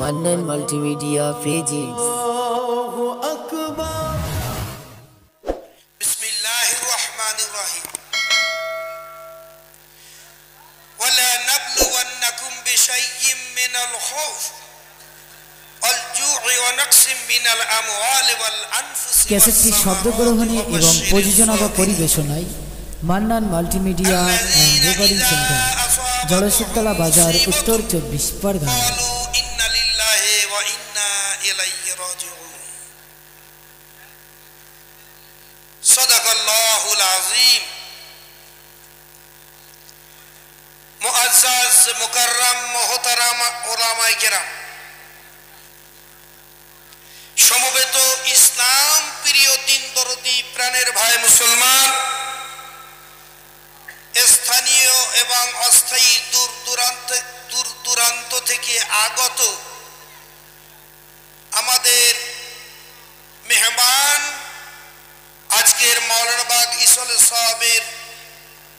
Mannan multimedia pages. বিসমিল্লাহির রহমানির রহিম। ওয়ালা নাবলুওয়ান্নাকুম বিশাইয়্যিম মিনাল খাউফ ওয়াল জু'i ওয়া নাকসিম মিনাল আমওয়ালি ওয়াল আনফুসি। ক্যাসেটটি শব্দগ্রহণে এবং প্রযোজনা বা পরিবেশনায় Mannan multimedia and recording centre, Jorshibtola বাজার, উত্তর 24 পরগনা। ইন্না লিল্লাহি ওয়া ইন্না ইলাইহি রাজিউন। সাদাকাল্লাহুল আযীম। মুআজ্জাজ মুকাররম মুহতারাম উলামায়ে কেরাম, সমবেত ইসলাম প্রিয় দিন দরদি প্রাণের ভাই মুসলমান, স্থানীয় এবং অস্থায়ী দূর দূরান্ত থেকে আগত আমাদের মেহমান, আজকের মাওলানাবাগ ইসলে সাহেবের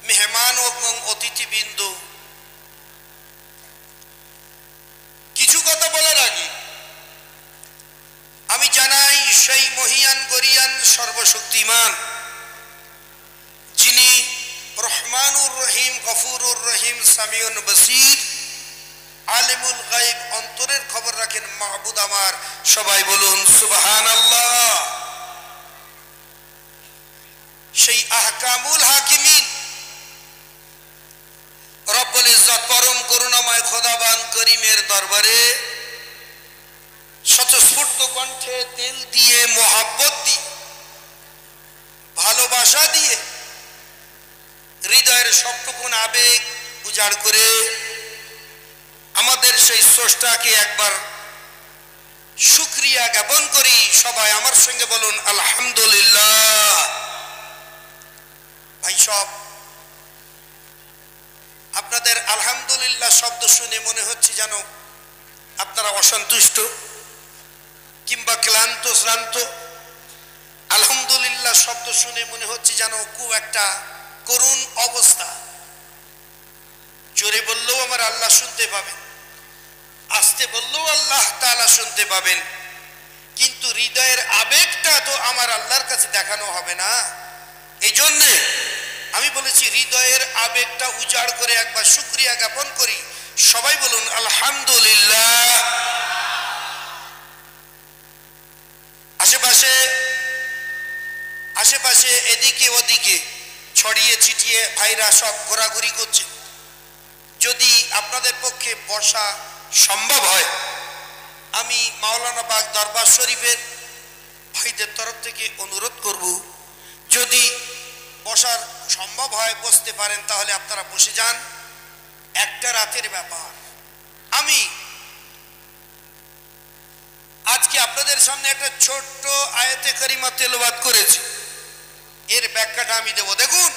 মেহমান এবং অতিথিবৃন্দ, কিছু কথা বলার আগে আমি জানাই সেই মহিয়ান গরিয়ান সর্বশক্তিমান, যিনি রহমানুর রহিম, গফুরুর রহিম, সামিউন বসির, আলিমুল গায়ব, অন্তরের খবর রাখেন মাহবুদ আমার। সবাই বলুন সুবহানাল্লাহ। সেই আহকামুল হাকিমিন রব্বুল ইজ্জত পরম করুণাময় খোদাবান করিমের দরবারে স্বতঃস্ফূর্ত কণ্ঠে দিল দিয়ে, মোহাব্বত দিয়ে, ভালোবাসা দিয়ে, হৃদয়ের সবটুকুন আবেগ উজাড় করে আমাদের সেই স্রষ্টাকে একবার শুকরিয়া জ্ঞাপন করি। সবাই আমার সঙ্গে বলুন আলহামদুলিল্লাহ। ভাই সব, আপনাদের আলহামদুলিল্লাহ শব্দ শুনে মনে হচ্ছে যেন আপনারা অসন্তুষ্ট কিংবা ক্লান্ত শ্রান্ত। আলহামদুলিল্লাহ শব্দ শুনে মনে হচ্ছে যেন খুব একটা করুণ অবস্থা। জোরে বললেও আমার আল্লাহ শুনতে পাবেন, আস্তে বললেও আল্লাহ তাআলা শুনতে পাবেন, কিন্তু হৃদয়ের আবেগটা তো আমার আল্লাহর কাছে দেখানো হবে না। এই জন্যে আমি বলেছি হৃদয়ের আবেগটা উজাড় করে একবার শুকরিয়া জ্ঞাপন করি। সবাই বলুন আলহামদুলিল্লাহ। আশেপাশে এদিকে ওদিকে ছড়িয়ে ছিটিয়ে ভাইরা সব ঘোরাঘুরি করছে। যদি আপনাদের পক্ষে বসা সম্ভব হয়, আমি মাওলানাবাগ দরবার শরীফের ভাইদের তরফ থেকে অনুরোধ করব, যদি বসার সম্ভব হয়, বসতে পারেন, তাহলে আপনারা বসে যান। একটা রাতের ব্যাপার। আমি আজকে আপনাদের সামনে একটা ছোট্ট আয়াতে কারিমা তেলাওয়াত করেছি, এর ব্যাখ্যাটা আমি দেব। দেখুন,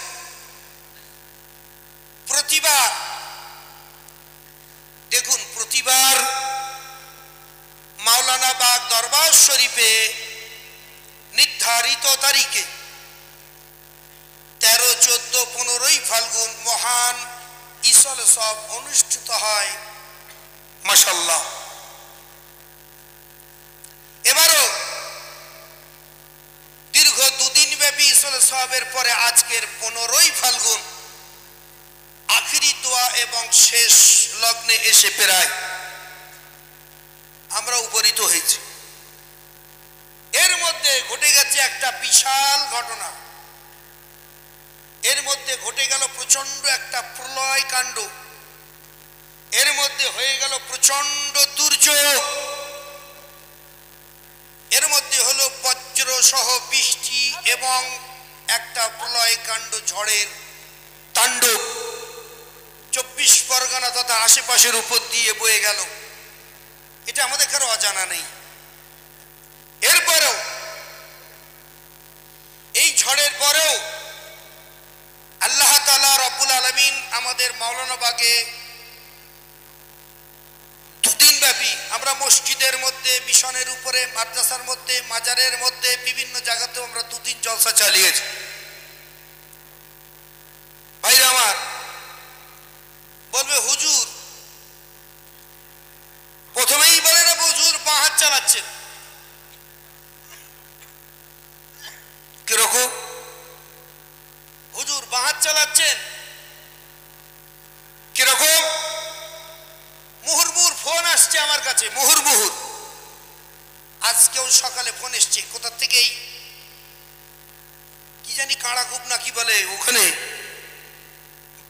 প্রতিবার মাওলানাবাগ দরবার শরীফে নির্ধারিত তারিখে 13, 14, 15 ফাল্গুন মহান ইসলে সব অনুষ্ঠিত হয়। মাশাআল্লাহ। এবারও দীর্ঘ 2 দিন ব্যাপী ইসলে সবের পরে আজকের 15 ফাল্গুন আখিরি দোয়া এবং শেষ লগ্নে এসে প্রায় আমরা উপনীত হয়েছি। এর মধ্যে ঘটে গেছে একটা বিশাল ঘটনা। এর মধ্যে ঘটে গেল প্রচন্ড একটা প্রলয় কাণ্ড। এর মধ্যে হয়ে গেল প্রচন্ড দুর্যোগ। এর মধ্যে হলো বজ্র সহ বৃষ্টি এবং একটা প্রলয় কাণ্ড, ঝড়ের তাণ্ডব 24 পরগনা তথা আশেপাশের উপর দিয়ে বয়ে গেল। এটা আমাদের কারো অজানা নেই। এরপরেও, এই ঝড়ের পরেও আল্লাহ তাআলা রব্বুল আলামিন আমাদের মাওলানাবাগে 2 দিন ব্যাপী আমরা মসজিদের মধ্যে, মিশনের উপরে, মাদ্রাসার মধ্যে, মাজারের মধ্যে, বিভিন্ন জায়গাতেও আমরা 2 দিন জলসা চালিয়েছি। ভাইরা আমার, বলবে হুজুর প্রথমেই বলে না আসছে আমার কাছে মুহুর্মুহুর। আজকেও সকালে ফোন এসছে কোথা থেকেই কি জানি কাঁড়াকুপ না কি বলে ওখানে,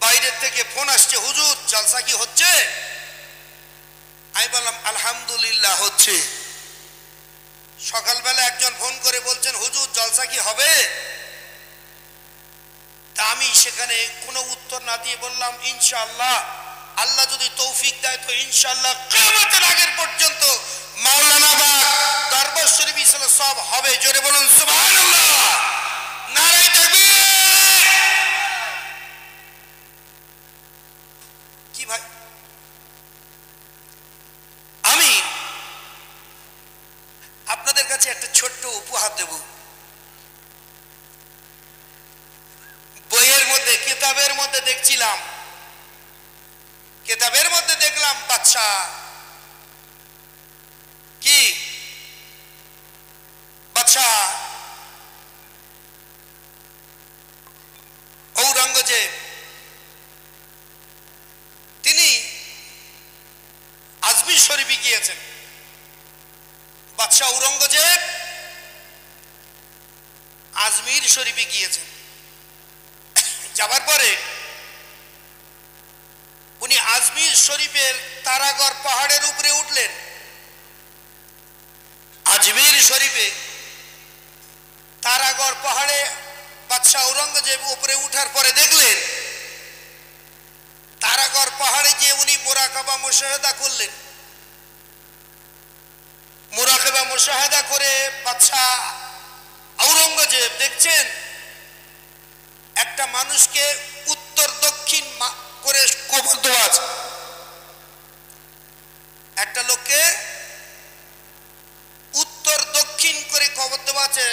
বাইরের থেকে ফোন আসছে, হুজুর জলসা কি হচ্ছে? আমি বললাম আলহামদুলিল্লাহ হচ্ছে। সকালবেলা একজন ফোন করে বলছেন হুজুর জলসা কি হবে? তা আমি সেখানে কোনো উত্তর না দিয়ে বললাম ইনশাআল্লাহ, আল্লাহ যদি তৌফিক দেয় তো ইনশাআল্লাহ কিয়ামতের আগের পর্যন্ত মাওলানা বাগ দরবার শরীফ সব হবে। জোরে বলুন সুবহানাল্লাহ, নারে তাকবীর। কি ভাই, আমি আপনাদের কাছে একটা ছোট্ট উপহার দেব। বইয়ের মধ্যে কিতাবের মধ্যে দেখছিলাম, কিতাবের মধ্যে দেখলাম বাচ্চা কি বাচ্চা ঔরঙ্গজেব তিনি আজমির শরীফে গিয়েছেন। বাদশাহ ঔরঙ্গজেব আজমির শরীফে গিয়েছেন। যাবার পরে উনি আজমির শরীফের তারাগড় পাহাড়ের উপরে উঠলেন। আজমির শরীফে তারাগড় পাহাড়ে বাদশাহ ঔরঙ্গজেব উপরে উঠার পরে দেখলেন তারাগড় পাহাড়ে গিয়ে উনি মুরাকাবা মুশাহাদা করলেন। মুরাকাবা মুশাহাদা করে বাদশাহ ঔরঙ্গজেব দেখছেন একটা মানুষকে উত্তর দক্ষিণ করে কবর দেওয়া আছে। একটা লোককে উত্তর দক্ষিণ করে কবর দেওয়া আছে,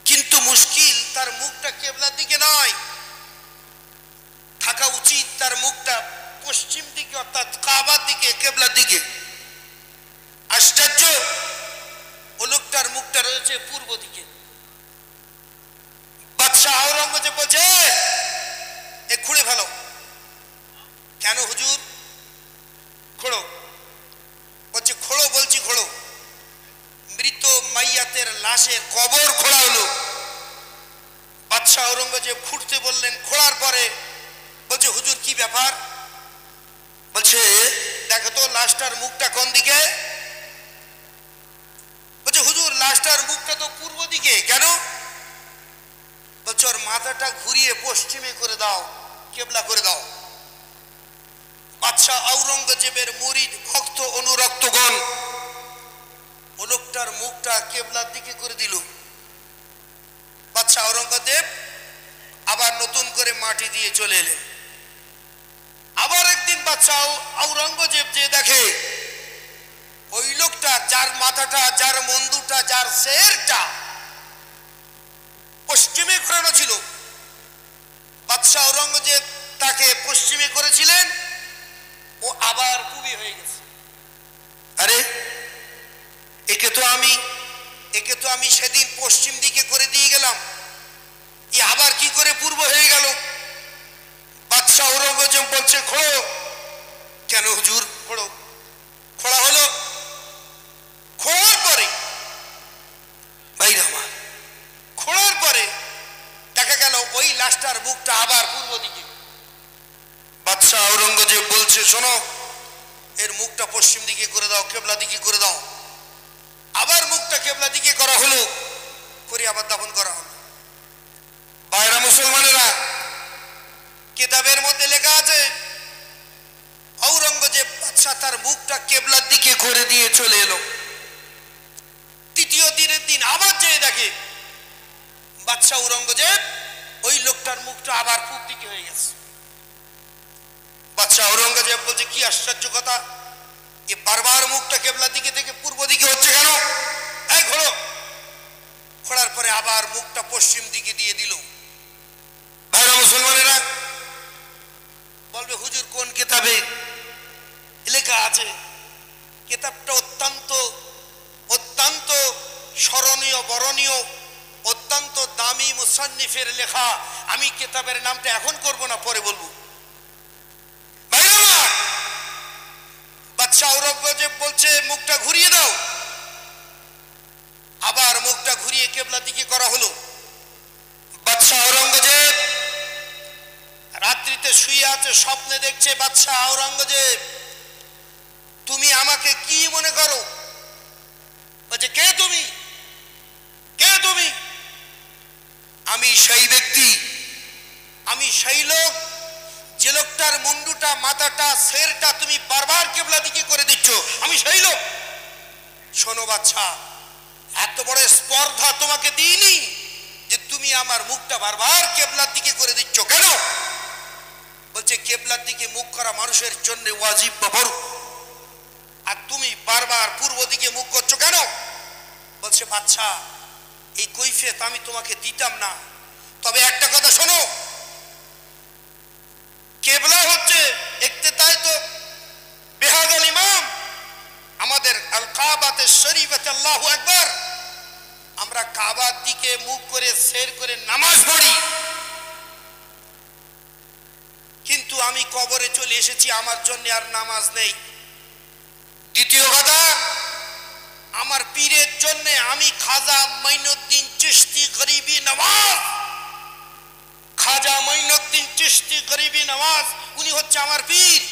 কিন্তু মুশকিল তার মুখটা কিবলার দিকে নয়, থাকা উচিত তার মুখটা পশ্চিম দিকে অর্থাৎ কাবার দিকে, কিবলার দিকে। আশ্চর্য, ও লোকটার মুখটা রয়েছে পূর্ব দিকে। বাদশাহ ঔরঙ্গজেব বলছে এ খুঁড়ে ফেলো। কেন হুজুর? খোড়ো। বলছে খোড়ো। বলছি খোড়ো। মৃত মাইয়াতের লাশের কবর খোঁড়া হলো। বাদশাহ ঔরঙ্গজেব খুঁড়তে বললেন, খোঁড়ার পরে বলছে হুজুর কি ব্যাপার? বলছে দেখো তো লাশটার মুখটা কোন দিকে? বলছে হুজুর লাশটার মুখটা তো পূর্ব দিকে। কেন? বলছে ওর মাথাটা ঘুরিয়ে পশ্চিমে করে দাও, কেবলা করে দাও। বাদশাহ ঔরঙ্গজেবের মুরিদ ভক্ত অনুরক্তগণ ও লোকটার মুখটা কেবলার দিকে করে দিল। বাদশাহ ঔরঙ্গজেব আবার নতুন করে মাটি দিয়ে চলে এলেন। আবার একদিন বাদশাহ ঔরঙ্গজেব যে দেখে ওই লোকটা যার মাথাটা, যার মন্দুটা, যার শেরটা পশ্চিমে ঘোরানো ছিল, বাদশাহ ঔরঙ্গজেব তাকে পশ্চিমে করেছিলেন, ও আবার পূবে হয়ে গেছে। আরে একে তো আমি সেদিন পশ্চিম দিকে করে দিয়ে গেলাম, এ আবার কি করে পূর্ব হয়ে গেল? বাদশাহ ঔরঙ্গজেব বলছে খোড়ো। কেন হুজুর? খোড়ো। খোড়া হলো। খোঁড়ার পরে ভাইরা আমার, খোঁড়ার পরে দেখা গেল ওই লাশটার মুখটা আবার পূর্ব দিকে। বাদশাহ ঔরঙ্গজেব বলছে শোনো, এর মুখটা পশ্চিম দিকে করে দাও, কেবলা দিকে করে দাও। আবার মুখটা কেবলা দিকে করা হলো, করে আবার দাফন করা হলো। ভাইরা মুসলমানেরা, কিতাবের মধ্যে লেখা আছে ঔরঙ্গজেব বাদশাহ তার মুখটা কেবলার দিকে করে দিয়ে চলে এলো। তৃতীয় দিনের দিন আবার যেয়ে দেখে বাদশাহ ঔরঙ্গজেব ওই লোকটার মুখটা আবার পূব দিকে হয়ে গেছে। বাদশাহ ঔরঙ্গজেব বলছে কি আশ্চর্য কথা, এ বারবার মুখটা কেবলার দিকে থেকে পূর্ব দিকে হচ্ছে কেন? এই ঘোড়ো। খোঁড়ার পরে আবার মুখটা পশ্চিম দিকে দিয়ে দিল। ভাইরা মুসলমানেরা, বলবে হুজুর কোন কিতাবে লেখা আছে? কিতাবটা অত্যন্ত অত্যন্ত স্মরণীয়, বরণীয়, অত্যন্ত দামি মুসান্নিফের লেখা। আমি কিতাবের নামটা এখন করব না, পরে বলবো। ভাইরা, বাদশাহ বলছে মুখটা ঘুরিয়ে দাও, আবার মুখটা ঘুরিয়ে কেবলা দিকে করা হলো। বাদশাহ আওরঙ্গজেব রাত্রিতে শুয়ে আছে, স্বপ্নে দেখছে, বাদশাহ আওরঙ্গজেব তুমি আমাকে কি মনে করো? বলছে কে তুমি, কে তুমি? আমি সেই ব্যক্তি, আমি সেই লোক যে লোকটার মুন্ডুটা, মাথাটা, শেরটা তুমি বারবার কেবলা দিকে করে দিচ্ছ, আমি সেই লোক। শোনো বাদশা, এত বড় স্পর্ধা তোমাকে দিইনি যে তুমি আমার মুখটা বারবার কেবলার দিকে করে দিচ্ছ, কেন? বলছে কেবলার দিকে মুখ করা মানুষের জন্য ওয়াজিব বা ফরজ, আর তুমি বারবার পূর্ব দিকে মুখ করছো কেন? বলছে বাদশা এই কৈফিয়ত আমি তোমাকে দিতাম না, তবে একটা কথা শোনো, কেবলা হচ্ছে ইক্তেদায় তো বেহাদাল ইমাম, আমাদের আল কাবাতে শরীফাতে আল্লাহু আকবার, আমরা কাবার দিকে মুখ করে সের করে নামাজ পড়ি, কিন্তু আমি কবরে চলে এসেছি, আমার জন্য আর নামাজ নেই। দ্বিতীয় কথা, আমার পীরের জন্য আমি খাজা মাইনুদ্দিন চিশতি গরিবি নওয়াজ, খাজা মাইনুদ্দিন চিশতি গরিবি নওয়াজ উনি হচ্ছে আমার পীর।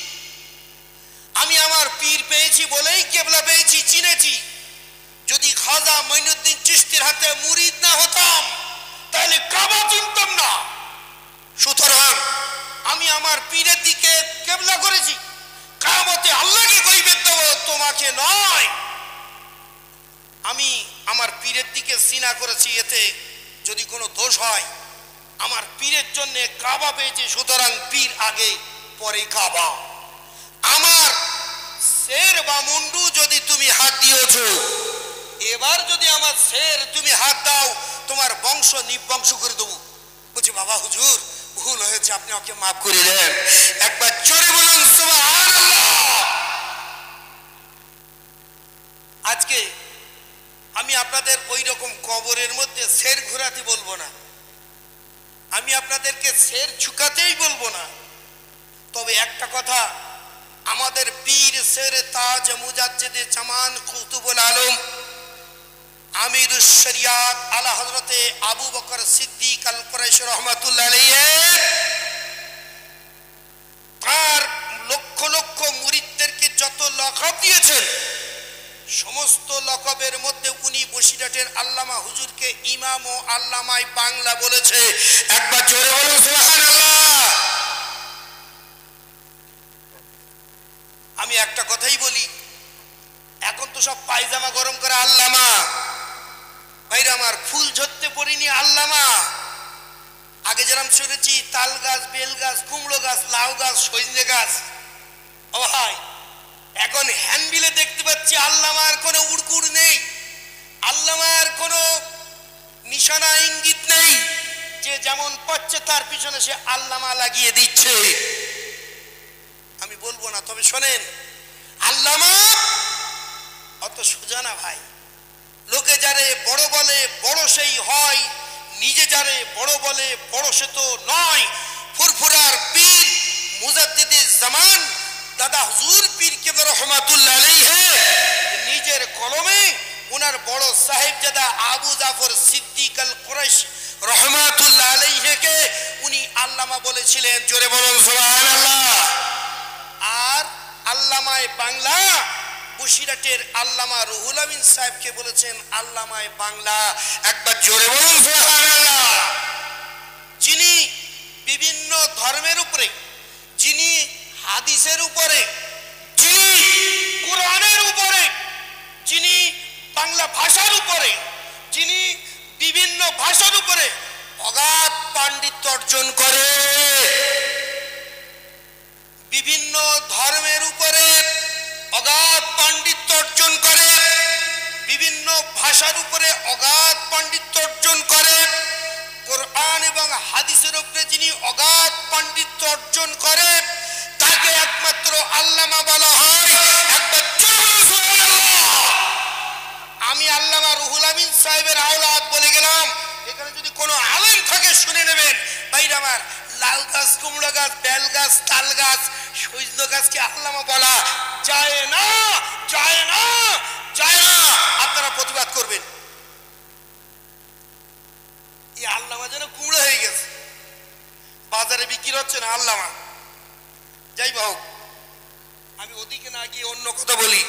আমি আমার পীর পেয়েছি বলেই কেবলা পেয়েছি, চিনেছি। যদি খাজা মাইনুদ্দিন চিশতির হাতে মুরিদ না হতাম তাহলে কাবা চিনতাম না। সুতরাং আমি আমার পীরের দিকে কেবলা করেছি, কিয়ামতে আল্লাহকে কৈফিয়ত দেব, তোমাকে নয়। আমি আমার পীরের দিকে সিনা করেছি, এতে যদি কোনো দোষ হয়, আমার পীরের জন্য কাবা পেয়েছি, সুতরাং পীর আগে পরে কাবা। আমার শের বা মুন্ডু যদি তুমি হাত দিয়েছো, এবার যদি আমার শের তুমি হাত দাও, তোমার বংশ নিবংশ করে দেবো। বলছি বাবা হুজুর ভুল হয়েছে, আপনি আমাকে মাফ করে দেন। একবার জোরে বলুন সুবহানাল্লাহ। আজকে আমি আপনাদের ওই রকম কবরের মধ্যে শের ঘোরাতে বলবো না, আমি আপনাদেরকে শের ঝুকাতেই বলবো না। তবে একটা কথা, আমাদের পীর শের তাজ মুজাদ্দিদে জামান কুতুবুল আলম আমিরুশ শরিয়াত আলা হযরতে আবু বকর সিদ্দিক আল কুরাইশি রাহমাতুল্লাহ আলাইহি, তার লক্ষ লক্ষ মুরিদদেরকে যত লকব দিয়েছেন, সমস্ত লকবের মধ্যে উনি বসিরহাটের আল্লামা হুজুরকে ইমাম ও আল্লামায় বাংলা বলেছে। একবার জোরে বলুন সুবহানাল্লাহ। আমি একটা কথাই বলি, এখন তো সব পায়জামা গরম করে আল্লামা, ভাইরা আমার ফুল ঝরতে পড়িনি আল্লামা। আগে যেরকম শুনেছি তাল গাছ, বেল গাছ, কুমড়ো গাছ, লাউ গাছ, সজনে গাছ, ও ভাই এখন হ্যান্ডবিলে দেখতে পাচ্ছি আল্লামার কোনো উড়কুড় নেই, আল্লামার কোনো নিশানা ইঙ্গিত নেই, যে যেমন পাচ্ছে তার পিছনে সে আল্লামা লাগিয়ে দিচ্ছে। আমি বলবো না, তবে শোনেন, আল্লামা অত সোজা না ভাই। লোকে যারে বড় বলে বড় সেই হয়, নিজে যারে বড় বলে বড় সে তো নয়। ফুরফুরার পীর মুজাদ্দিদে জামান দাদা হুজুর পীর কেবলা রহমাতুল্লাহ আলাইহি নিজের কলমে ওনার বড় সাহেবজাদা আবু জাফর সিদ্দিক আল কুরাইশি রহমাতুল্লাহ আলাইহিকে উনি আল্লামা বলেছিলেন। জোরে বলুন সুবহানাল্লাহ। আর আল্লামায়ে বাংলা বসিরহাটের আল্লামা রুহুল আমিন সাহেবকে বলেছেন আল্লামায়ে বাংলা। একবার জোরে বলুন সুবহানাল্লাহ। যিনি বিভিন্ন ধর্মের উপরে, যিনি হাদিসের উপরে, যিনি কোরআনের উপরে, যিনি বাংলা ভাষার উপরে, যিনি বিভিন্ন ভাষার উপরে অগাধ পাণ্ডিত্য অর্জন করে, বিভিন্ন ধর্মের উপরে অগাধ পাণ্ডিত্য অর্জন করে, বিভিন্ন ভাষার উপরে অগাধ পাণ্ডিত্য অর্জন করে, কোরআন এবং হাদিসের উপরে যিনি অগাধ পাণ্ডিত্য অর্জন করে, তাকে একমাত্র আল্লামা বলা হয়। একবার আমি আল্লামা রুহুল আমিন সাহেবের আওলাদ বলে গেলাম। এখানে যদি কোনো আলেম থাকে শুনে নেবেন। ভাইরা আমার, লাল গাছ কুমড়া গাছ, বেল গাছ, তাল গাছ, সজনে গাছকে আল্লামা বলা যায় না, যায় না, যায় না। আপনারা প্রতিবাদ করবেন। এই আল্লামা যেন কুমড়ো হয়ে গেছে, বাজারে বিক্রি হচ্ছে না আল্লামা। যাই হোক, আমি ওদিকে না গিয়ে অন্য কথা বলি।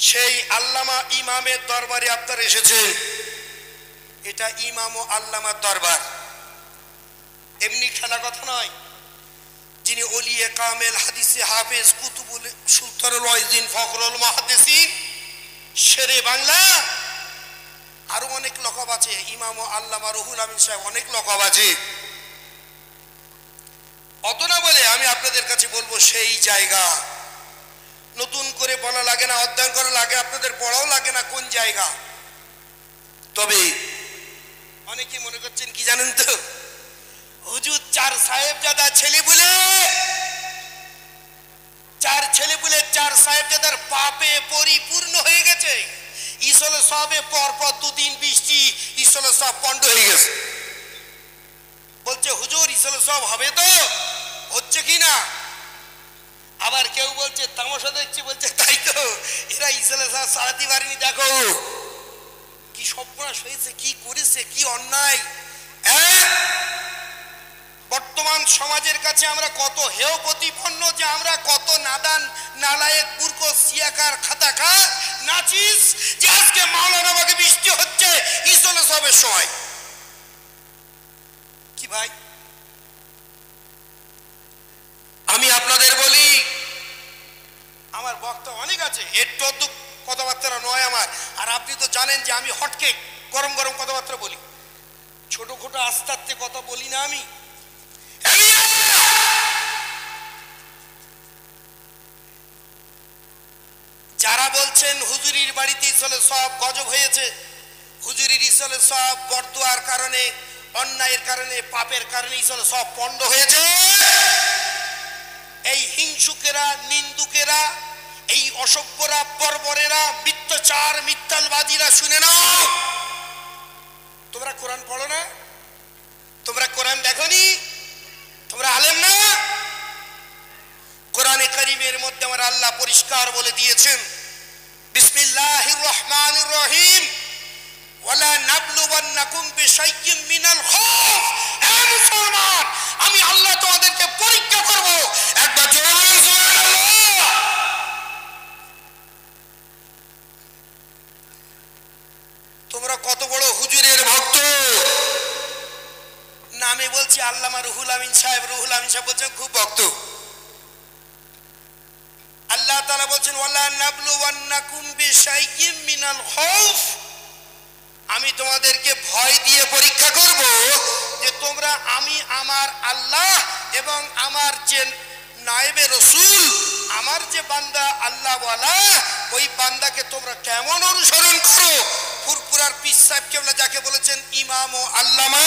সেই আল্লামা ইমামের দরবারে আপনারা এসেছেন, এটা ইমাম ও আল্লামার দরবার, এমনি খেলা কথা নয়। যিনি ওলিয়ে কামেল, হাদিসে হাফেজ, কুতুবুল সুলতানুল ওয়াইজিন, ফখরুল মুহাদ্দিসিন, শেরে বাংলা, আরো অনেক লকব আছে, ইমাম ও আল্লামা রুহুল আমিন সাহেব, অনেক লকব আছে। অত না বলে আমি আপনাদের কাছে বলবো, সেই জায়গা নতুন করে বলা লাগে না, অধ্যয়ন করা লাগে, আপনাদের পড়াও লাগে না কোন জায়গা। তবে অনেকে মনে করছেন কি জানেন তো, হুজুর চার সাহেবজাদা ছেলে বলে, চার ছেলে বলে চার সাহেবজাদার পাপে পরিপূর্ণ হয়ে গেছে, ইসলে সবে পরপর দুদিন বৃষ্টি, ইসলে সব পণ্ড হয়ে গেছে। বলছে হুজুর ইসলে সব হবে তো, হচ্ছে কি না? আবার কেউ বলছে তামাশা দেখছি, বলছে তাই তো, এরা ইসলে সব সারাতে পারেনি, দেখো কি সর্বনাশ হয়েছে, কি করেছে, কি অন্যায়। বর্তমান সমাজের কাছে আমরা কত হেয় প্রতিপন্ন, যে আমরা কত নাদান, নালায়েক, মূর্খ, সিয়াকার, খাতাকার, নাচিস, যে আজকে মাওলানা বাগে বৃষ্টি হচ্ছে ইসলে সবের সময়। কি ভাই, আমি আপনাদের বলি, আমার বক্তা অনেক আছে, একটু অদ্ভুত কথাবার্তা নয় আমার। আর আপনি তো জানেন যে আমি হটকে গরম গরম কথাবার্তা বলি, ছোট ছোট আস্তে আস্তে কথা বলি না আমি। যারা বলছেন হুজুরির বাড়িতে ইসলে সব গজব হয়েছে, হুজুরির ইসলে সব বরদুয়ার কারণে, অন্যায়ের কারণে, পাপের কারণে ইসলে সব পণ্ড হয়েছে, এই হিংসুকেরা, নিন্দুকেরা, এই অসভ্যরা, বর্বরেরা, মিথ্যাচার, মিথ্যালবাদীরা শুনে নাও। তোমরা কোরআন পড়ো না? তোমরা কোরআন দেখোনি? তোমরা আলেম না? কোরআনে কারীমের মধ্যে আমার আল্লাহ পরিষ্কার বলে দিয়েছেন, বিসমিল্লাহির রহমানির রহিম, ওয়ালা নাবলুওয়ান্নাকুম বিশাইয়্যিম মিনাল খাউফ। হে মুসলমান, আমি আল্লাহ তোমাদেরকে পরীক্ষা করব। একবার জোরে বলুন সুবহানাল্লাহ। তোমরা কত বড় হুজুরের ভক্ত। নামে বলছি আল্লামা রুহুল আমিন সাহেব, রুহুল আমিন সাহেব বলছেন খুব ভক্ত। আল্লাহ তাআলা বলছেন ওয়ালা নাবলুওয়ান্নাকুম বিশাইয়্যিম মিনাল খাউফ, আমি তোমাদেরকে ভয় দিয়ে পরীক্ষা করব, যে তোমরা আমি আমার আল্লাহ এবং আমার যে নায়েবে রসুল, আমার যে বান্দা আল্লাহওয়ালা, ওই বান্দাকে তোমরা কেমন অনুসরণ করো। ফুরফুরার পীর সাহেব কেবলা, যাকে বলেছেন ইমাম ও আল্লামা,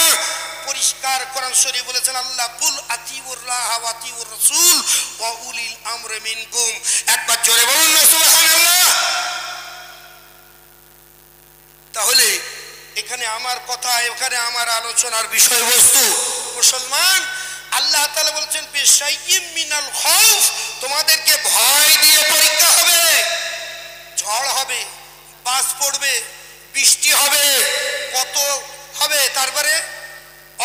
পরিষ্কার কোরআন শরীফ বলেছেন, আল্লাহ কুল আতিউল্লাহ ওয়া আতিউর রাসূল ওয়া উলিল আমরি মিনকুম। একবার জোরে বলুন না সুবহানাল্লাহ। তাহলে এখানে আমার কথা, এখানে আমার আলোচনার বিষয়বস্তু, মুসলমান, আল্লাহ তাআলা বলছেন বিশাইয়্যিম মিনাল খাউফ, তোমাদেরকে ভয় দিয়ে পরীক্ষা হবে। ঝড় হবে, বাজ পড়বে, বৃষ্টি হবে, কত হবে, তারপরে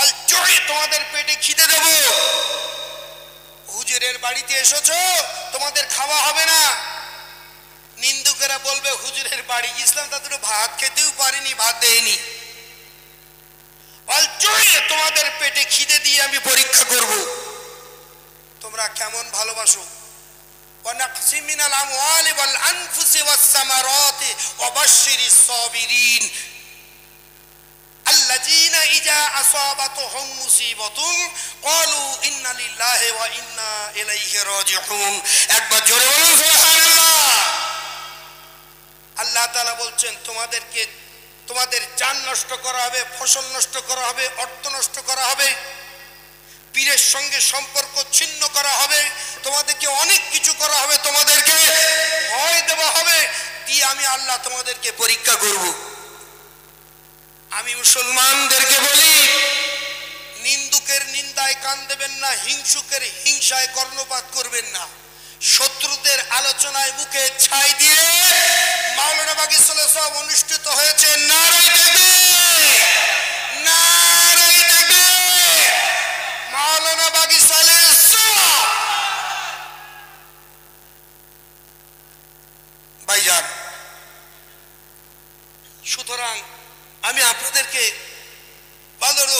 অলজয় তোমাদের পেটে খিদে দেব। হুজুরের বাড়িতে এসেছো, তোমাদের খাওয়া হবে না। নিন্দুকেরা বলবে হুজুরের বাড়ি গিয়েছিলাম, তাদের ভাত খেতেও পারিনি, ভাত দেয়নি। অলজয় তোমাদের পেটে খিদে দিয়ে আমি পরীক্ষা করব, তোমরা কেমন ভালোবাসো। ওয়ানাকসি মিনাল আমওয়ালি ওয়াল আনফুসি ওয়াস সামারাতি ওয়াবাশশিরিস সাবিরিন আল্লাযীনা ইযা আসাবাতুহুম মুসিবাতুন ক্বালু ইন্না লিল্লাহি ওয়া ইন্না ইলাইহি রাজিউন। একবার জোরে বলুন সুবহানাল্লাহ। আল্লাহ তাআলা বলছেন তোমাদেরকে, তোমাদের জান নষ্ট করা হবে, ফসল নষ্ট করা হবে, অর্থ নষ্ট করা হবে, পীরের সঙ্গে সম্পর্ক ছিন্ন করা হবে, তোমাদেরকে অনেক কিছু করা হবে, তোমাদেরকে ভয় দেওয়া হবে, দিয়ে আমি আল্লাহ তোমাদেরকে পরীক্ষা করব। আমি মুসলমানদেরকে বলি, নিন্দুকের নিন্দায় কান দেবেন না, হিংসুকের হিংসায় কর্ণপাত করবেন না, শত্রুদের আলোচনায় মুখে ছাই দিয়ে মাওলানা বাগী সালেহ সাহেব অনুষ্ঠিত হয়েছে। নারায়ে তাকবীর, নারায়ে তাকবীর, মাওলানা বাগী সালেহ সাহেব। ভাইজান, সুতরাং আমি আপনাদেরকে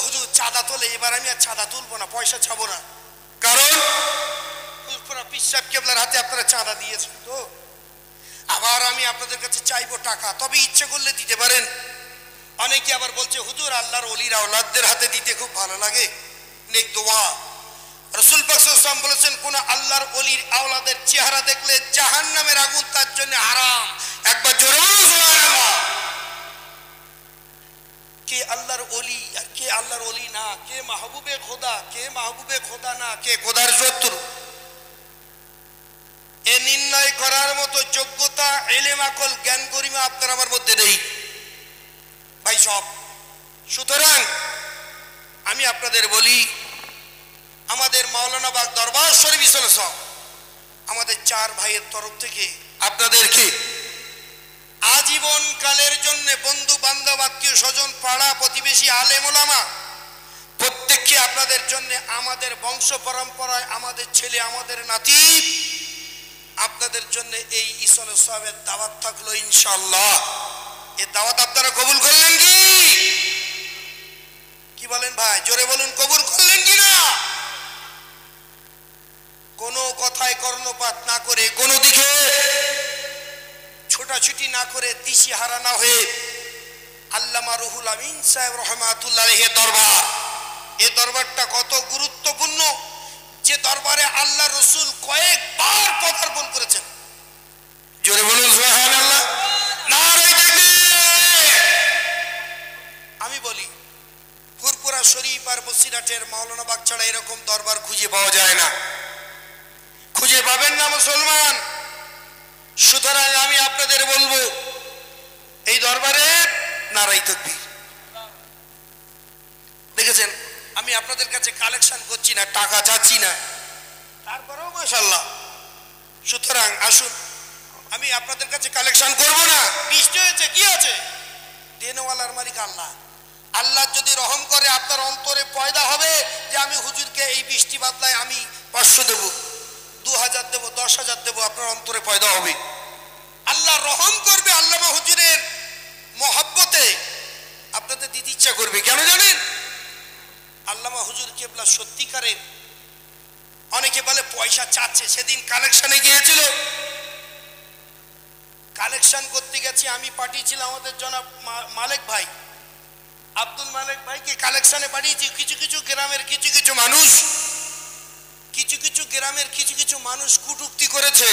হুজুর চাঁদা তোলে, এবার আমি আর চাঁদা তুলবো না, পয়সা ছাবো না, কারণ পিসাব কেবলার হাতে আপনারা চাঁদা দিয়েছেন। তো আবার আমি আপনাদের কাছে চাইবো টাকা, তবে ইচ্ছে করলে দিতে পারেন। অনেকে আবার বলছে হুজুর আল্লাহর ওলির আওলাদদের হাতে দিতে খুব ভালো লাগে, নেক দোয়া। রাসূল পাক সাল্লাল্লাহু আলাইহি ওয়াসাল্লাম বলেছেন, কোন আল্লাহর ওলির আওলাদের চেহারা দেখলে জাহান্নামের আগুন তার জন্য হারাম। একবার জোরে বলুন সুবহানাল্লাহ। কে আল্লাহর ওলি আর কে আল্লাহর ওলি না, কে মাহবুবে খোদা, কে মাহবুবে খোদা না, কে খোদার শত্রু, এ নির্ণয় করার মতো যোগ্যতা, ইলম, আকল, জ্ঞান, গরিমা আপনার আমার মধ্যে নেই ভাই সব। সুতরাং আমি আপনাদের বলি, আমাদের মাওলানা বাগ দরবার শরীফ ইসলাম আমাদের 4 ভাইয়ের তরফ থেকে আপনাদেরকে আজীবন কালের জন্য বন্ধু বান্ধব, আত্মীয় স্বজন, পাড়া প্রতিবেশী, আলেম ওলামা প্রত্যেককে আপনাদের জন্য আমাদের বংশ পরম্পরায় আমাদের ছেলে, আমাদের নাতি, আপনাদের জন্য এই ইসলাম সাহেবের দাওয়াত থাকলো ইনশাআল্লাহ। এই দাওয়াত আপনারা কবুল করলেন কি? কি বলেন ভাই, জোরে বলুন, কবুল করলেন কি না? কোনো কথায় কর্ণপাত না করে, কোনো দিকে ছোটাছুটি না করে, দিশেহারা না হয়ে আল্লামা রুহুল আমিন সাহেব রহমাতুল্লাহ আলাইহি দরবার, এই দরবারটা কত গুরুত্বপূর্ণ, যে দরবারে আল্লাহ রসুল কয়েকবার পদার্পণ করেছেন। জোরে বলুন সুবহানাল্লাহ, নারায়ে তাকবীর। আমি বলি, ফুরফুরা শরীফ আর বসিরহাটের মাওলানা বাগ ছাড়া এরকম দরবার খুঁজে পাওয়া যায় না, খুঁজে পাবেন না মুসলমান। সুতরাং আমি আপনাদের বলবো, এই দরবারে নারায়ে তাকবীর। দেখেছেন, আমি আপনাদের কাছে কালেকশন করছি না, টাকা চাচ্ছি না, তারপরেও মাশাআল্লাহ। সুতরাং আসুন, আমি আপনাদের কাছে কালেকশন করব না। বৃষ্টি হয়েছে, কি আছে, দেনওয়ালার মালিক আল্লাহ। আল্লাহ যদি রহম করে, আপনার অন্তরে পয়দা হবে যে আমি হুজুরকে এই বৃষ্টি বাদলায় আমি 500 দেব, 2000 দেব, 10,000 দেব, আপনার অন্তরে পয়দা হবে। আল্লাহ রহম করবে, আল্লামা হুজুরের মহব্বতে আপনাদের দিতে ইচ্ছা করবে। কেন জানেন? আল্লামা হুজুর কেবলা সত্যিকারের, অনেকে বলে পয়সা চাচ্ছে। সেদিন কালেকশনে গিয়েছিল, কালেকশন করতে গেছি, আমি পাঠিয়েছিলাম আমাদের জনাব মালিক ভাই, আব্দুল মালিক ভাইকে কালেকশনে পাঠিয়েছি। কিছু কিছু গ্রামের কিছু কিছু মানুষ কটূক্তি করেছে,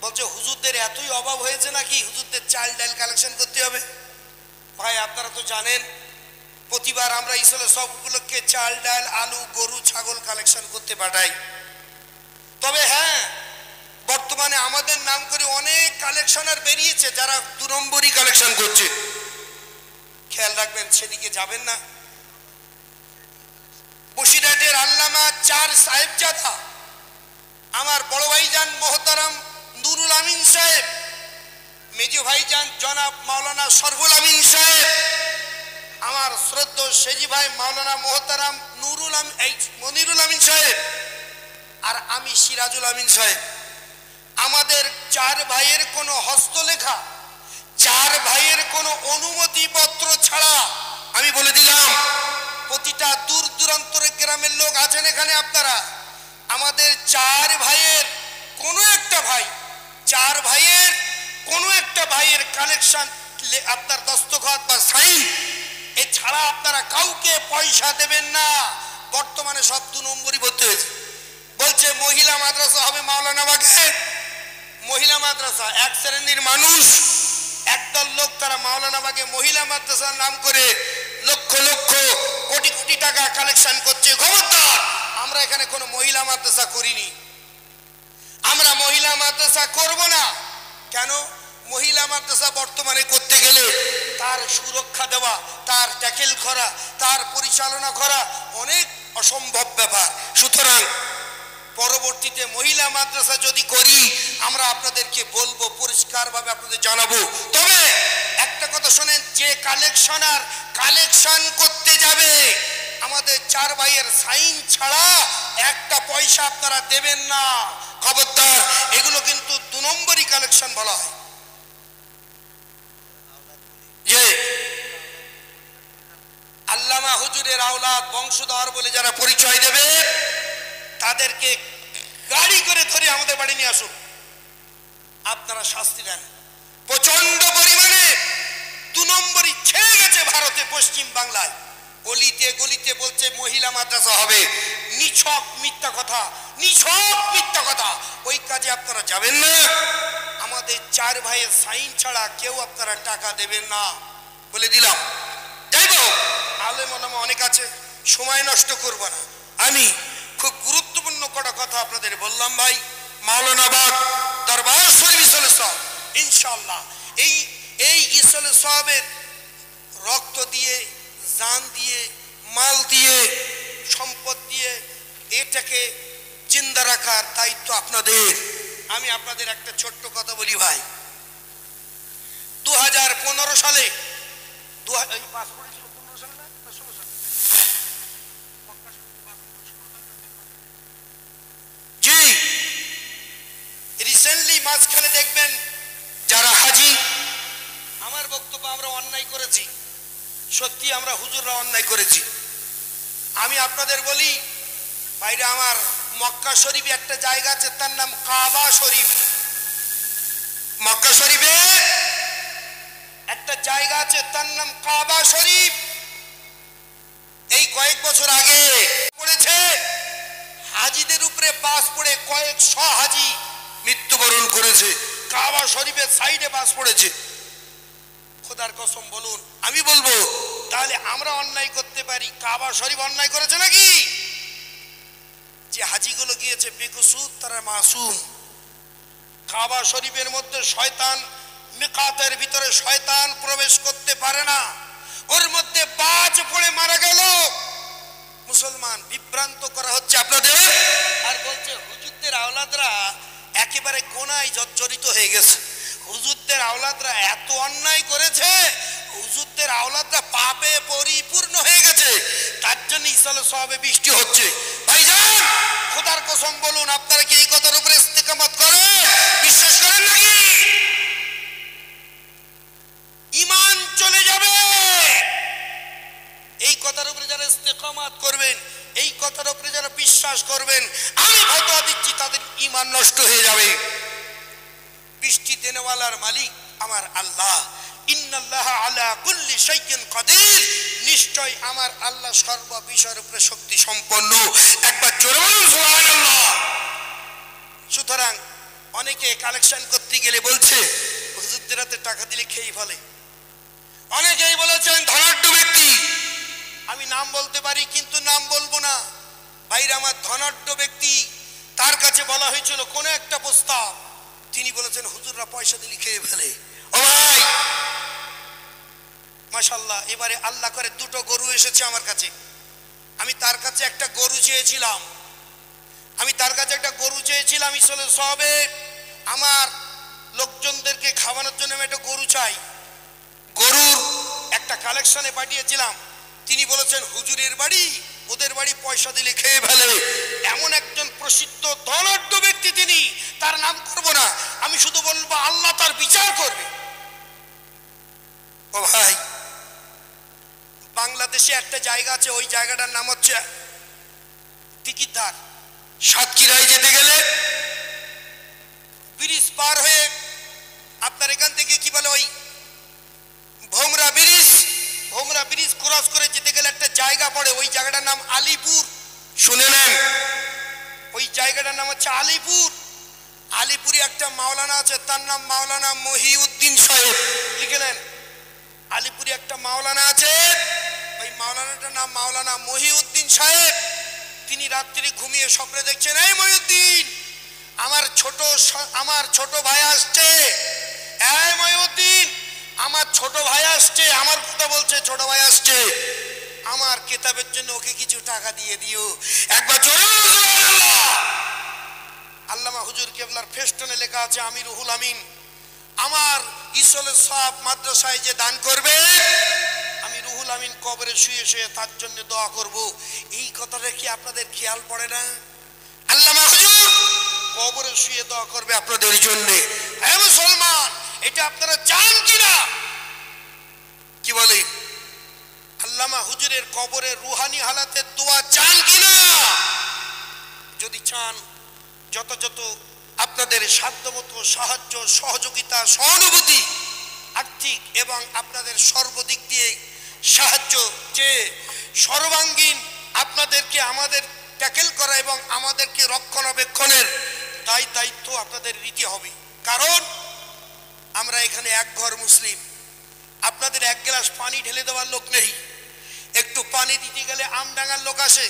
বলছে হুজুরদের এতই অভাব হয়েছে নাকি, হুজুরদের চাল ডাল কালেকশন করতে হবে। ভাই আপনারা তো জানেন, প্রতিবার আমরা ইসলে সব উপলক্ষে চাল ডাল, আলু, গরু, ছাগল কালেকশন করতে পাঠাই। তবে হ্যাঁ, বর্তমানে আমাদের নাম করে অনেক কালেকশনার বেরিয়েছে যারা 2 নম্বরই কালেকশন করছে। খেয়াল রাখবেন, সেদিকে যাবেন না। বসিরহাটের আল্লামা 4 সাহেবজাদা, আমার বড় ভাইজান মোহতারাম নুরুল আমিন সাহেব, মেজো ভাইজান জনাব মাওলানা সরফুল আমিন সাহেব, আমার শ্রদ্ধেয় সেজি ভাই মাওলানা মোহতারাম মনিরুল আমিন সাহেব, আর আমি সিরাজুল আমিন সাহেব। আমাদের 4 ভাইয়ের কোনো হস্তলেখা, 4 ভাইয়ের কোনো অনুমতি পত্র ছাড়া, আমি বলে দিলাম, প্রতিটা দূর দূরান্তরের গ্রামের লোক আছেন এখানে আপনারা, আমাদের 4 ভাইয়ের কোনো একটা ভাই, 4 ভাইয়ের কোনো একটা ভাইয়ের কালেকশন আপনার দস্তখত বা সাইন এছাড়া আপনারা কাউকে পয়সা দেবেন না। বর্তমানে সব 2 নম্বরই ভর্তি হয়েছে। বলছে মহিলা মাদ্রাসা হবে মাওলানা বাগে, মহিলা মাদ্রাসা, 1 শ্রেণীর মানুষ, একদল লোক, তারা মাওলানা বাগে মহিলা মাদ্রাসার নাম করে লক্ষ লক্ষ কোটি কোটি টাকা কালেকশন করছে। খবরদার, আমরা এখানে কোনো মহিলা মাদ্রাসা করিনি, আমরা মহিলা মাদ্রাসা করব না। কেন? মহিলা মাদ্রাসা বর্তমানে করতে গেলে তার সুরক্ষা দেওয়া, তার ট্যাকেল করা, তার পরিচালনা করা অনেক অসম্ভব ব্যাপার। সুতরাং পরবর্তীতে মহিলা মাদ্রাসা যদি করি আমরা আপনাদেরকে বলবো, পরিষ্কারভাবে আপনাদের জানাবো। তবে একটা কথা শোনেন, যে কালেকশন করতে যাবে আমাদের 4 ভাইয়ের সাইন ছাড়া একটা পয়সা আপনারা দেবেন না, খবরদার। এগুলো কিন্তু 2 নম্বরই কালেকশন বলা হয়। যে আল্লামা হুজুরের আওলাদ বংশধর বলে যারা পরিচয় দেবে তাদেরকে গাড়ি করে ধরে আমাদের বাড়ি নিয়ে আসুন, আপনারা শাস্তি দেন। প্রচন্ড পরিমাণে 2 নম্বরই ছেয়ে গেছে ভারতে, পশ্চিম বাংলায় গলিতে গলিতে বলছে মহিলা মাদ্রাসা হবে। নিছক মিথ্যা কথা, নিছক মিথ্যা কথা। ওই কাজে আপনারা যাবেন না। আমাদের 4 ভাইয়ের সাইন ছাড়া কেউ আপনারা টাকা দেবেন না, বলে দিলাম। যাইব আলেম ওলামা অনেক আছে, সময় নষ্ট করব না। আমি খুব গুরুত্বপূর্ণ কটা কথা আপনাদের বললাম ভাই। মাওলানা বাগ দরবার শরীফ ইসলে সাহেব ইনশাআল্লাহ এই ইসলে সাহেবের রক্ত দিয়ে, জান দিয়ে, মাল দিয়ে, সম্পদ দিয়ে এটাকে জিন্দা রাখার দায়িত্ব আপনাদের। আমি আপনাদের একটা ছোট্ট কথা বলি ভাই। 2015 সালে জি রিসেন্টলি মাঝখানে দেখবেন যারা হাজি, আমার বক্তব্য আমরা অন্যায় করেছি, সত্যি আমরা হুজুররা অন্যায় করেছি। আমি আপনাদের বলি ভাইরা আমার, মক্কা শরীফে একটা জায়গা আছে তার নাম কাবা শরীফ। মক্কা শরীফে একটা জায়গা আছে তার নাম কাবা শরীফ। এই কয়েক বছর আগে পড়েছে, হাজিদের উপরে বাস পড়ে কয়েকশ হাজি মৃত্যুবরণ করেছে। কাবা শরীফের সাইডে বাস পড়েছে। খোদার কসম বলুন, আমি বলবো তাহলে আমরা অন্যায় করতে পারি, কাবা শরীফ অন্যায় করেছে নাকি? যে হাজিগুলো গিয়েছে বেকসুর, তারা মাসুম। কাবা শরীফের মধ্যে শয়তান, মিকাতের ভিতরে শয়তান প্রবেশ করতে পারে না। ওর মধ্যে বাজ পড়ে মারা গেল মুসলমান। বিভ্রান্ত করা হচ্ছে আপনাদের, আর বলছে হুজুরদের আওলাদরা একেবারে গোনায় জর্জরিত হয়ে গেছে। হুজুরদের আওলাদরা এত অন্যায় করেছে, হুজুরদের আওলাদরা পাপে পরিপূর্ণ হয়ে গেছে, তার জন্য ইসলে সাহেবে বৃষ্টি হচ্ছে। ভাইজান খোদার কসম বলুন, আপনারা কি এই কথার উপরে ইস্তেকামত করেন? বিশ্বাস করেন নাকি? ঈমান চলে যাবে। এই কথার উপরে যারা ইস্তেকামত করবেন, এই কথার উপরে যারা বিশ্বাস করবেন, আমি ফতোয়া দিচ্ছি তাদের ঈমান নষ্ট হয়ে যাবে। বৃষ্টি দেনেওয়ালার মালিক আমার আল্লাহ। ইন্নাল্লাহ আলা কুল্লি শাইইন কাদির, নিশ্চয় আমার আল্লাহ সর্ব বিষয়ের উপরে শক্তি সম্পন্ন। একবার জোরে বলুন সুবহানাল্লাহ। সুতরাং অনেকে কালেকশন করতে গেলে বলছে হুজুরদের হাতে টাকা দিলে খেয়ে ফেলে। অনেকেই বলেছেন ধনাঢ্য ব্যক্তি, আমি নাম বলতে পারি কিন্তু নাম বলবো না। ভাইরা আমার, ধনাঢ্য ব্যক্তি, তার কাছে বলা হয়েছিল কোন একটা প্রস্তাব, তিনি বলেছেন হুজুররা পয়সা দিলে খেয়ে ফেলে। ও ভাই মাশাআল্লাহ, এবারে আল্লাহ করে 2টো গরু এসেছে আমার কাছে। আমি তার কাছে একটা গরু চেয়েছিলাম, ইসলে সাহেবে আমার লোকজনদেরকে খাওয়ানোর জন্য আমি একটা গরু চাই। গরুর একটা কালেকশনে পাঠিয়েছিলাম। তিনি বলেছেন হুজুরের বাড়ি, ওদের বাড়ি পয়সা দিলে খেয়ে ফেলে। এমন একজন প্রসিদ্ধ ধনাঢ্য ব্যক্তি তিনি, তার নাম করব না, আমি শুধু বলবো আল্লাহ তার বিচার করবে। ও ভাই, বাংলাদেশে একটা জায়গা আছে, ওই জায়গাটার নাম হচ্ছে তিকিদার। সাতক্ষীরায় যেতে গেলে ব্রিজ পার হয়ে আপনার এখান থেকে কি বলে ওই ভোমরা ব্রিজ ক্রস করে যেতে গেলে একটা জায়গা পড়ে, ওই জায়গাটার নাম আলিপুর। শুনে নেন, ওই জায়গাটার নাম হচ্ছে আলিপুর। আলিপুরে একটা মাওলানা আছে, তার নাম মাওলানা মহিউদ্দিন সাহেব। লিখে নেন, আলিপুরে একটা মাওলানা আছে, ওই মাওলানাটার নাম মাওলানা মহিউদ্দিন সাহেব। তিনি রাত্রি ঘুমিয়ে স্বপ্নে দেখছেন, এই মহিউদ্দিন, আমার ছোট ভাই আসছে, এই মহিউদ্দিন, আমার ছোট ভাই আসছে, আমার কথা বলছে, ছোট ভাই আসছে, আমার কিতাবের জন্য ওকে কিছু টাকা দিয়ে দিও। একবার জোরে সুবহানাল্লাহ। আল্লামা হুজুর কেবলার ফেস্টনে লেখা আছে আমি রুহুল আমিন, আমার ইসলের সব মাদ্রাসায় যে দান করবে আমি রুহুল আমিন কবরে শুয়ে শুয়ে তার জন্য দোয়া করব। এই কথাটা কি আপনাদের খেয়াল পড়ে না? আল্লামা হুজুর কবরে শুয়ে দোয়া করবে আপনাদের জন্য। হে মুসলমান, এটা আপনারা চান কিনা? কি বলে? আল্লামা হুজুরের কবরে রুহানি হালাতে দোয়া চান কিনা? যদি চান, যত আপনাদের সাধ্যমতো সাহায্য, সহযোগিতা, সহানুভূতি, আর্থিক এবং আপনাদের সর্বদিক দিয়ে সাহায্য যে সর্বাঙ্গীন আপনাদেরকে আমাদের ট্যাকেল করা এবং আমাদেরকে রক্ষণাবেক্ষণের দায়িত্ব আপনাদের নিতে হবে। কারণ আমরা এখানে এক ঘর মুসলিম, আপনাদের এক গ্লাস পানি ঢেলে দেওয়ার লোক নেই। একটু পানি দিতে গেলে আমডাঙ্গার লোক আসে,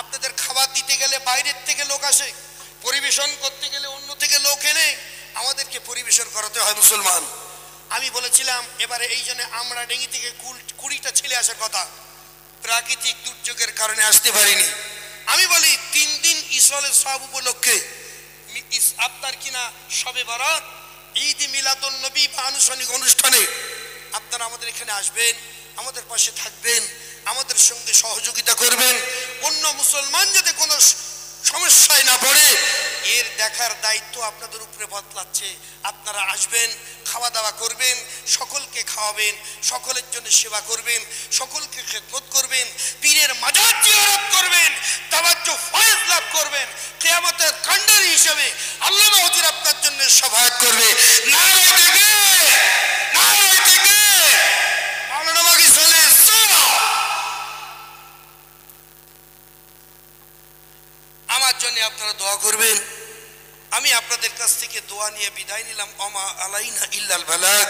আপনাদের খাবার দিতে গেলে বাইরের থেকে লোক আসে, পরিবেশন করতে গেলে অন্য থেকে লোক এনে আমাদেরকে পরিবেশন করাতে হয় মুসলমান। আমি বলেছিলাম এবারে এই জন্য আমরা ডেঙ্গি থেকে 20টা ছেলে আসার কথা, প্রাকৃতিক দুর্যোগের কারণে আসতে পারিনি। আমি বলি 3 দিন ইসরায়েলের সব উপলক্ষে আপনার কিনা শবে বরাত, ঈদ মিলাদুন নবী বা আনুষ্ঠানিক অনুষ্ঠানে আপনারা আমাদের এখানে আসবেন, আমাদের পাশে থাকবেন, আমাদের সঙ্গে সহযোগিতা করবেন। অন্য মুসলমান যাতে কোনো সমস্যায় না পড়ে এর দেখার দায়িত্ব আপনাদের উপরে বদলাচ্ছে। আপনারা আসবেন, খাওয়া দাওয়া করবেন, সকলকে খাওয়াবেন, সকলের জন্য সেবা করবেন, সকলকে খেদমত করবেন, পীরের মাজার জিয়ারত করবেন, তাওয়াজ্জু ফয়েজ লাভ করবেন। কিয়ামতের কান্ডারি হিসেবে আল্লামা হুজুর আপনার জন্য শাফাআত করবে। নারে তাকবীর, নারে তাকবীর, মাওলানা মাগি চলে আমার জন্য আপনারা দোয়া করবেন। আমি আপনাদের কাছ থেকে দোয়া নিয়ে বিদায় নিলাম। ওমা আলাইনা ইল্লাল বালাগ।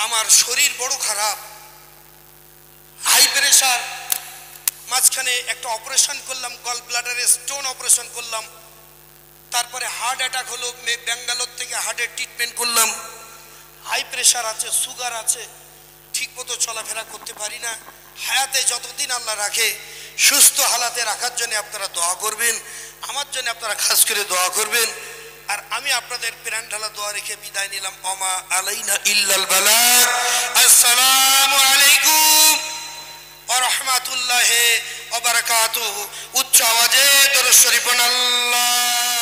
আমার শরীর বড় খারাপ, হাই প্রেশার, মাঝখানে একটা অপারেশন করলাম, গল ব্লাডারে স্টোন অপারেশন করলাম, তারপরে হার্ট অ্যাটাক হলো, ব্যাঙ্গালোর থেকে হার্টের ট্রিটমেন্ট করলাম। হাই প্রেশার আছে, সুগার আছে, ঠিক মতো চলাফেরা করতে পারি না। হায়াতে যতদিন আল্লাহ রাখে সুস্থ হালাতে রাখার জন্য আপনারা দোয়া করবেন, আমার জন্য আপনারা খাস করে দোয়া করবেন। আর আমি আপনাদের প্রাণ ঢালা দোয়া রেখে বিদায় নিলাম। ওমা আলাইনা ইল্লাল বালাগ। আসসালামু আলাইকুম ওয়া রাহমাতুল্লাহি ওয়া বারাকাতুহু। উচ্চ আওয়াজে দরুদ শরীফ পড়ুন। আল্লাহ